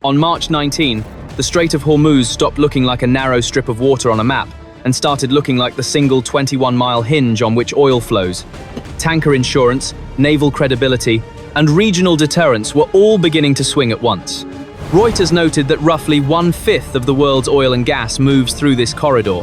On March 19, the Strait of Hormuz stopped looking like a narrow strip of water on a map and started looking like the single 21-mile hinge on which oil flows. Tanker insurance, naval credibility, and regional deterrence were all beginning to swing at once. Reuters noted that roughly 1/5 of the world's oil and gas moves through this corridor.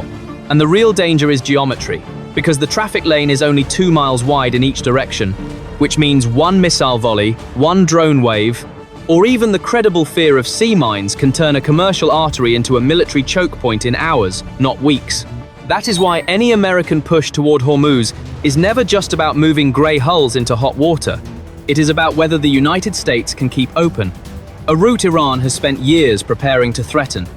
And the real danger is geometry, because the traffic lane is only 2 miles wide in each direction, which means one missile volley, one drone wave, or even the credible fear of sea mines can turn a commercial artery into a military choke point in hours, not weeks. That is why any American push toward Hormuz is never just about moving grey hulls into hot water. It is about whether the United States can keep open, a route Iran has spent years preparing to threaten,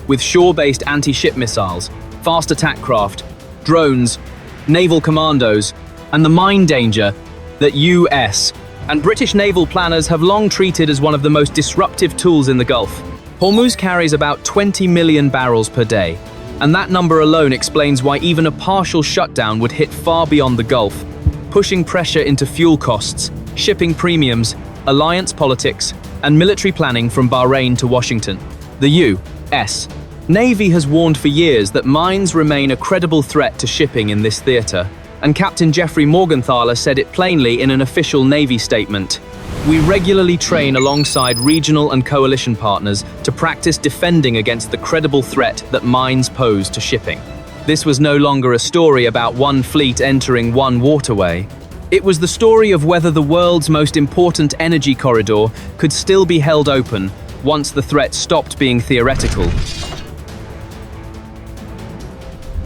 with shore-based anti-ship missiles, fast attack craft, drones, naval commandos, and the mine danger that US and British naval planners have long treated as one of the most disruptive tools in the Gulf. Hormuz carries about 20 million barrels per day, and that number alone explains why even a partial shutdown would hit far beyond the Gulf, pushing pressure into fuel costs, shipping premiums, alliance politics, and military planning from Bahrain to Washington. The U.S. Navy has warned for years that mines remain a credible threat to shipping in this theater, and Captain Jeffrey Morgenthaler said it plainly in an official Navy statement. We regularly train alongside regional and coalition partners to practice defending against the credible threat that mines pose to shipping. This was no longer a story about one fleet entering one waterway. It was the story of whether the world's most important energy corridor could still be held open once the threat stopped being theoretical.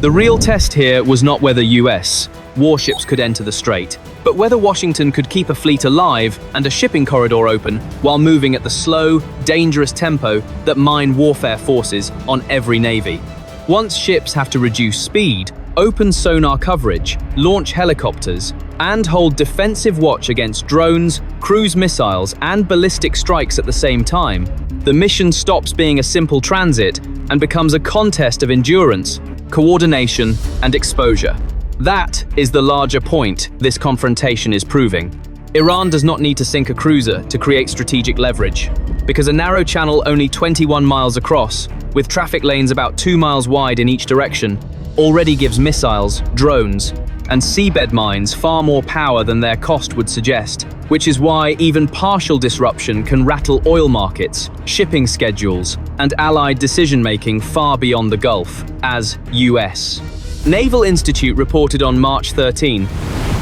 The real test here was not whether US warships could enter the strait, but whether Washington could keep a fleet alive and a shipping corridor open while moving at the slow, dangerous tempo that mine warfare forces on every navy. Once ships have to reduce speed, open sonar coverage, launch helicopters, and hold defensive watch against drones, cruise missiles, and ballistic strikes at the same time, the mission stops being a simple transit and becomes a contest of endurance, coordination, and exposure. That is the larger point this confrontation is proving. Iran does not need to sink a cruiser to create strategic leverage, because a narrow channel only 21 miles across, with traffic lanes about 2 miles wide in each direction, already gives missiles, drones, and seabed mines far more power than their cost would suggest, which is why even partial disruption can rattle oil markets, shipping schedules, and allied decision-making far beyond the Gulf, as US. Naval Institute reported on March 13,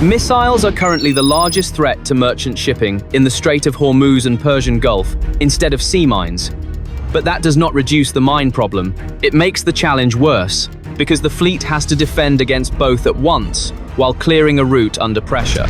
missiles are currently the largest threat to merchant shipping in the Strait of Hormuz and Persian Gulf, instead of sea mines. But that does not reduce the mine problem. It makes the challenge worse, because the fleet has to defend against both at once, while clearing a route under pressure.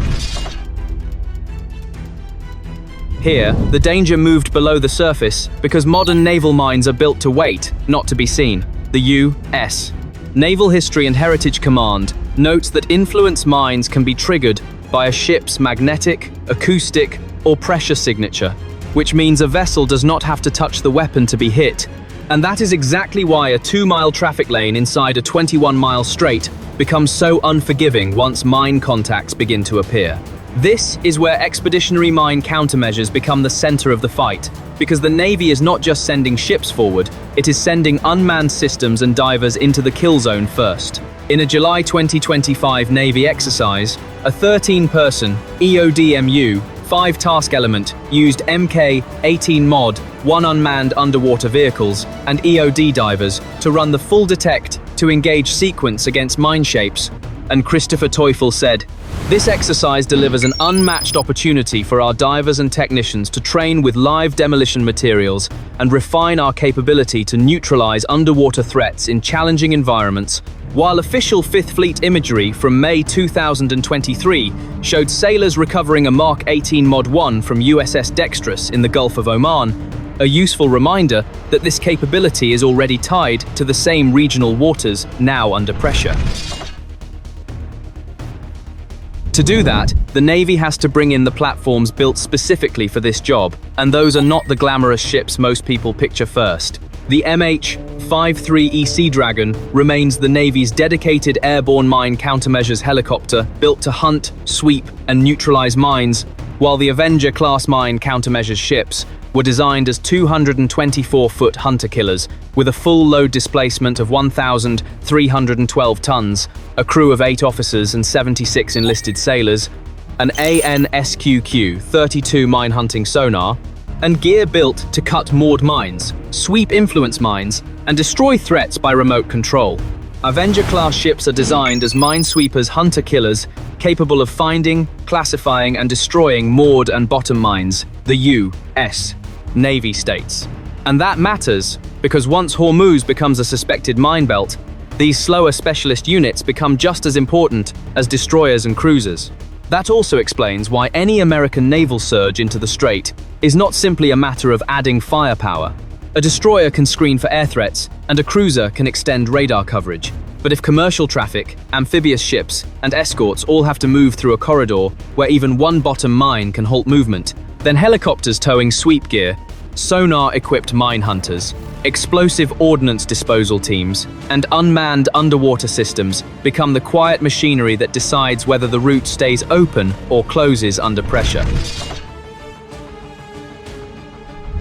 Here, the danger moved below the surface because modern naval mines are built to wait, not to be seen. The U.S. Naval History and Heritage Command notes that influence mines can be triggered by a ship's magnetic, acoustic, or pressure signature, which means a vessel does not have to touch the weapon to be hit. And that is exactly why a 2-mile traffic lane inside a 21-mile strait becomes so unforgiving once mine contacts begin to appear. This is where expeditionary mine countermeasures become the center of the fight, because the Navy is not just sending ships forward, it is sending unmanned systems and divers into the kill zone first. In a July 2025 Navy exercise, a 13-person EODMU 5-task element used Mk-18 Mod 1 unmanned underwater vehicles and EOD divers to run the full detect to engage sequence against mine shapes, and Christopher Teufel said, "This exercise delivers an unmatched opportunity for our divers and technicians to train with live demolition materials and refine our capability to neutralize underwater threats in challenging environments." While official 5th Fleet imagery from May 2023 showed sailors recovering a Mark 18 Mod 1 from USS Dexterous in the Gulf of Oman, a useful reminder that this capability is already tied to the same regional waters now under pressure. To do that, the Navy has to bring in the platforms built specifically for this job, and those are not the glamorous ships most people picture first. The MH-53E Sea Dragon remains the Navy's dedicated airborne mine countermeasures helicopter built to hunt, sweep, and neutralize mines while the Avenger-class mine countermeasures ships were designed as 224-foot hunter-killers with a full load displacement of 1,312 tons, a crew of 8 officers and 76 enlisted sailors, an ANSQQ 32 mine-hunting sonar, and gear built to cut moored mines, sweep influence mines, and destroy threats by remote control. Avenger-class ships are designed as minesweepers hunter-killers capable of finding, classifying, and destroying moored and bottom mines, the U.S. Navy states. And that matters because once Hormuz becomes a suspected mine belt, these slower specialist units become just as important as destroyers and cruisers. That also explains why any American naval surge into the strait is not simply a matter of adding firepower. A destroyer can screen for air threats, and a cruiser can extend radar coverage. But if commercial traffic, amphibious ships, and escorts all have to move through a corridor where even one bottom mine can halt movement, then helicopters towing sweep gear, sonar-equipped mine hunters, explosive ordnance disposal teams, and unmanned underwater systems become the quiet machinery that decides whether the route stays open or closes under pressure.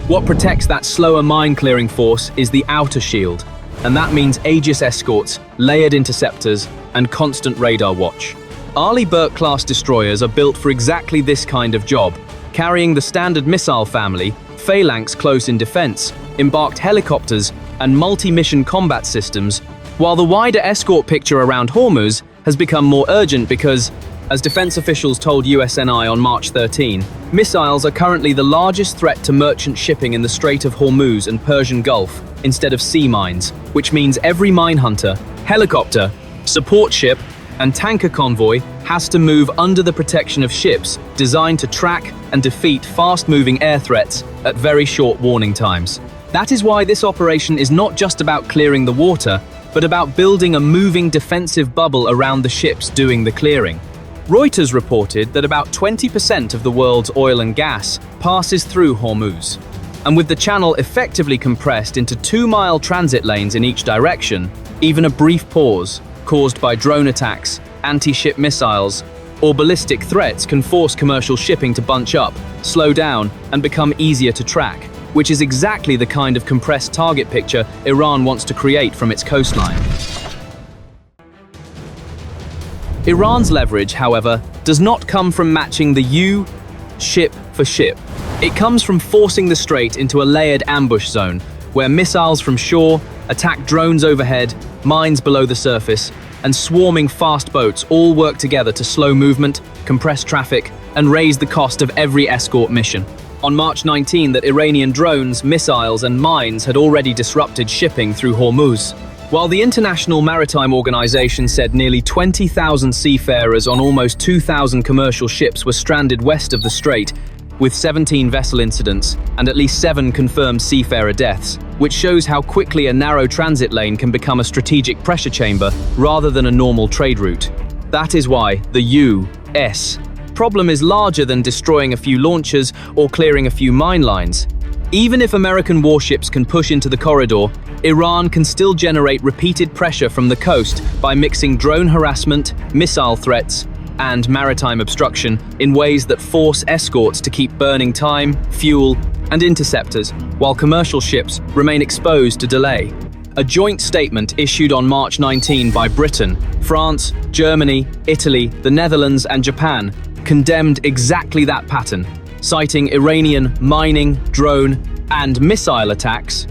What protects that slower mine-clearing force is the outer shield, and that means Aegis escorts, layered interceptors, and constant radar watch. Arleigh Burke-class destroyers are built for exactly this kind of job, carrying the Standard Missile family, Phalanx close-in defense, embarked helicopters, and multi-mission combat systems, while the wider escort picture around Hormuz has become more urgent because, as defense officials told USNI on March 13, missiles are currently the largest threat to merchant shipping in the Strait of Hormuz and Persian Gulf instead of sea mines, which means every mine hunter, helicopter, support ship, and tanker convoy has to move under the protection of ships designed to track and defeat fast-moving air threats at very short warning times. That is why this operation is not just about clearing the water, but about building a moving defensive bubble around the ships doing the clearing. Reuters reported that about 20% of the world's oil and gas passes through Hormuz. And with the channel effectively compressed into 2-mile transit lanes in each direction, even a brief pause, caused by drone attacks, anti-ship missiles, or ballistic threats can force commercial shipping to bunch up, slow down, and become easier to track, which is exactly the kind of compressed target picture Iran wants to create from its coastline. Iran's leverage, however, does not come from matching the U ship for ship. It comes from forcing the strait into a layered ambush zone, where missiles from shore attack drones overhead, mines below the surface, and swarming fast boats all work together to slow movement, compress traffic, and raise the cost of every escort mission. On March 19, that Iranian drones, missiles, and mines had already disrupted shipping through Hormuz. While the International Maritime Organization said nearly 20,000 seafarers on almost 2,000 commercial ships were stranded west of the strait, with 17 vessel incidents and at least 7 confirmed seafarer deaths, which shows how quickly a narrow transit lane can become a strategic pressure chamber rather than a normal trade route. That is why the U.S. problem is larger than destroying a few launchers or clearing a few mine lines. Even if American warships can push into the corridor, Iran can still generate repeated pressure from the coast by mixing drone harassment, missile threats, and maritime obstruction in ways that force escorts to keep burning time, fuel, and interceptors, while commercial ships remain exposed to delay. A joint statement issued on March 19 by Britain, France, Germany, Italy, the Netherlands, and Japan condemned exactly that pattern, citing Iranian mining, drone, and missile attacks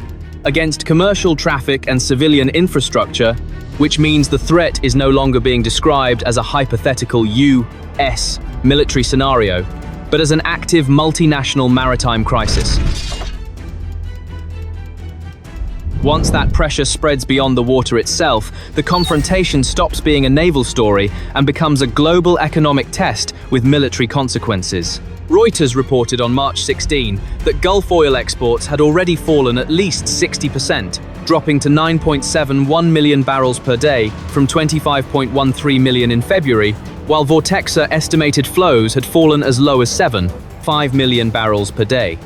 against commercial traffic and civilian infrastructure, which means the threat is no longer being described as a hypothetical U.S. military scenario, but as an active multinational maritime crisis. Once that pressure spreads beyond the water itself, the confrontation stops being a naval story and becomes a global economic test with military consequences. Reuters reported on March 16 that Gulf oil exports had already fallen at least 60%, dropping to 9.71 million barrels per day from 25.13 million in February, while Vortexa estimated flows had fallen as low as 5 million barrels per day.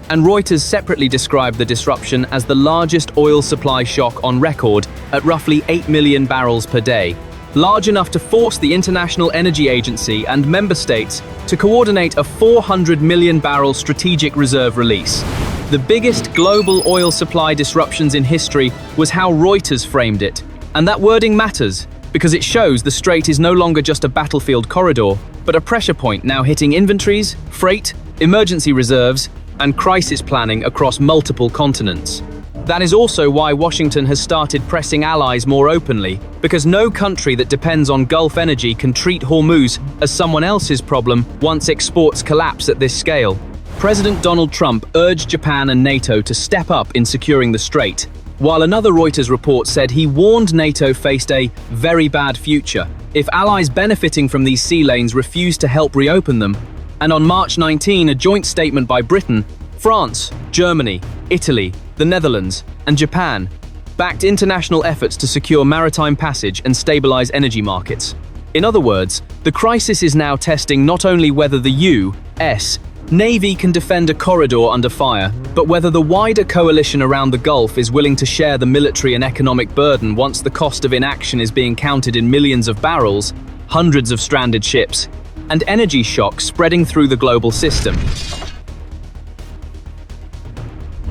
And Reuters separately described the disruption as the largest oil supply shock on record at roughly 8 million barrels per day. large enough to force the International Energy Agency and member states to coordinate a 400 million barrel strategic reserve release. The biggest global oil supply disruptions in history was how Reuters framed it. And that wording matters, because it shows the strait is no longer just a battlefield corridor, but a pressure point now hitting inventories, freight, emergency reserves, and crisis planning across multiple continents. That is also why Washington has started pressing allies more openly, because no country that depends on Gulf energy can treat Hormuz as someone else's problem once exports collapse at this scale. President Donald Trump urged Japan and NATO to step up in securing the strait, while another Reuters report said he warned NATO faced a very bad future if allies benefiting from these sea lanes refused to help reopen them. And on March 19, a joint statement by Britain, France, Germany, Italy, the Netherlands, and Japan backed international efforts to secure maritime passage and stabilize energy markets. In other words, the crisis is now testing not only whether the U.S. Navy can defend a corridor under fire, but whether the wider coalition around the Gulf is willing to share the military and economic burden once the cost of inaction is being counted in millions of barrels, hundreds of stranded ships, and energy shocks spreading through the global system.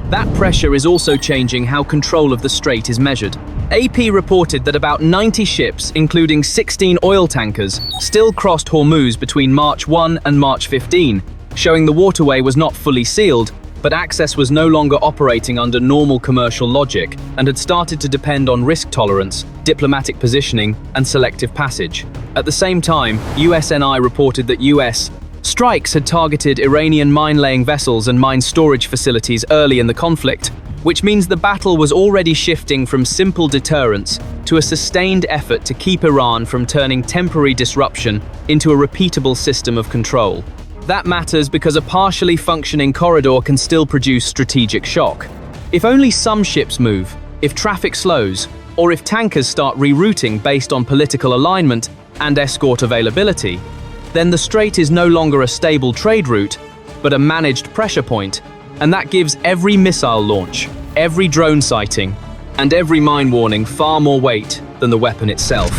That pressure is also changing how control of the strait is measured. AP reported that about 90 ships, including 16 oil tankers, still crossed Hormuz between March 1 and March 15, showing the waterway was not fully sealed, but access was no longer operating under normal commercial logic and had started to depend on risk tolerance, diplomatic positioning, and selective passage. At the same time, USNI reported that US strikes had targeted Iranian mine-laying vessels and mine storage facilities early in the conflict, which means the battle was already shifting from simple deterrence to a sustained effort to keep Iran from turning temporary disruption into a repeatable system of control. That matters because a partially functioning corridor can still produce strategic shock. If only some ships move, if traffic slows, or if tankers start rerouting based on political alignment and escort availability, then the strait is no longer a stable trade route, but a managed pressure point, and that gives every missile launch, every drone sighting, and every mine warning far more weight than the weapon itself.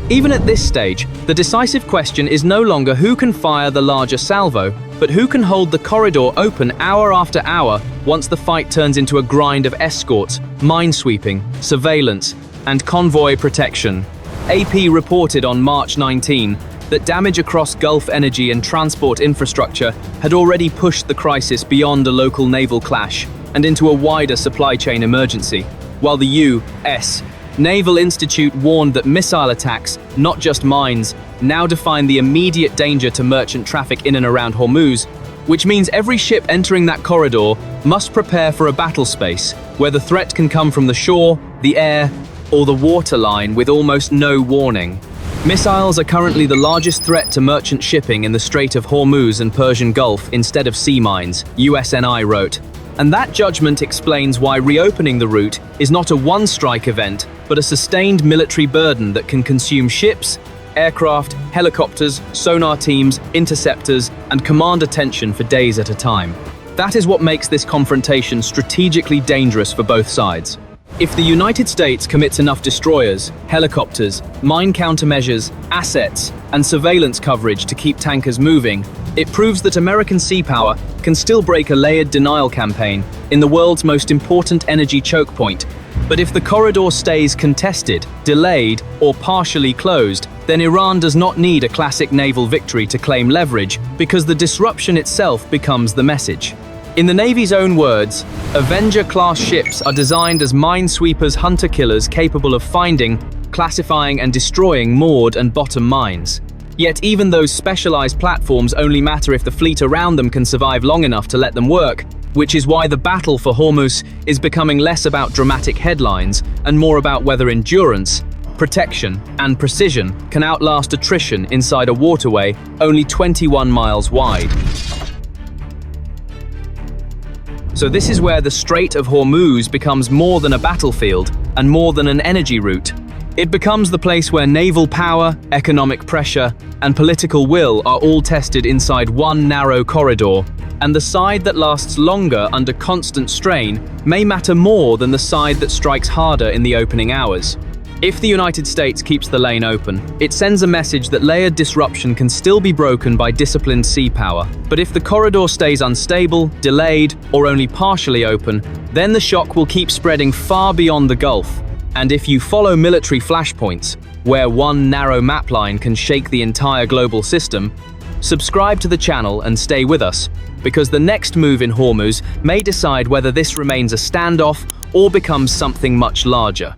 Even at this stage, the decisive question is no longer who can fire the larger salvo, but who can hold the corridor open hour after hour once the fight turns into a grind of escorts, minesweeping, surveillance, and convoy protection. AP reported on March 19 that damage across Gulf energy and transport infrastructure had already pushed the crisis beyond a local naval clash and into a wider supply chain emergency, while the U.S. Naval Institute warned that missile attacks, not just mines, now define the immediate danger to merchant traffic in and around Hormuz, which means every ship entering that corridor must prepare for a battle space where the threat can come from the shore, the air, or the waterline with almost no warning. Missiles are currently the largest threat to merchant shipping in the Strait of Hormuz and Persian Gulf instead of sea mines, USNI wrote. And that judgment explains why reopening the route is not a one-strike event, but a sustained military burden that can consume ships, aircraft, helicopters, sonar teams, interceptors, and command attention for days at a time. That is what makes this confrontation strategically dangerous for both sides. If the United States commits enough destroyers, helicopters, mine countermeasures, assets, and surveillance coverage to keep tankers moving, it proves that American sea power can still break a layered denial campaign in the world's most important energy choke point. But if the corridor stays contested, delayed, or partially closed, then Iran does not need a classic naval victory to claim leverage, because the disruption itself becomes the message. In the Navy's own words, Avenger-class ships are designed as minesweepers, hunter-killers capable of finding, classifying, and destroying moored and bottom mines. Yet even those specialized platforms only matter if the fleet around them can survive long enough to let them work, which is why the battle for Hormuz is becoming less about dramatic headlines and more about whether endurance, protection, and precision can outlast attrition inside a waterway only 21 miles wide. So this is where the Strait of Hormuz becomes more than a battlefield and more than an energy route. It becomes the place where naval power, economic pressure, and political will are all tested inside one narrow corridor, And the side that lasts longer under constant strain may matter more than the side that strikes harder in the opening hours. If the United States keeps the lane open, it sends a message that layered disruption can still be broken by disciplined sea power. But if the corridor stays unstable, delayed, or only partially open, then the shock will keep spreading far beyond the Gulf. And if you follow military flashpoints, where one narrow map line can shake the entire global system, subscribe to the channel and stay with us, because the next move in Hormuz may decide whether this remains a standoff or becomes something much larger.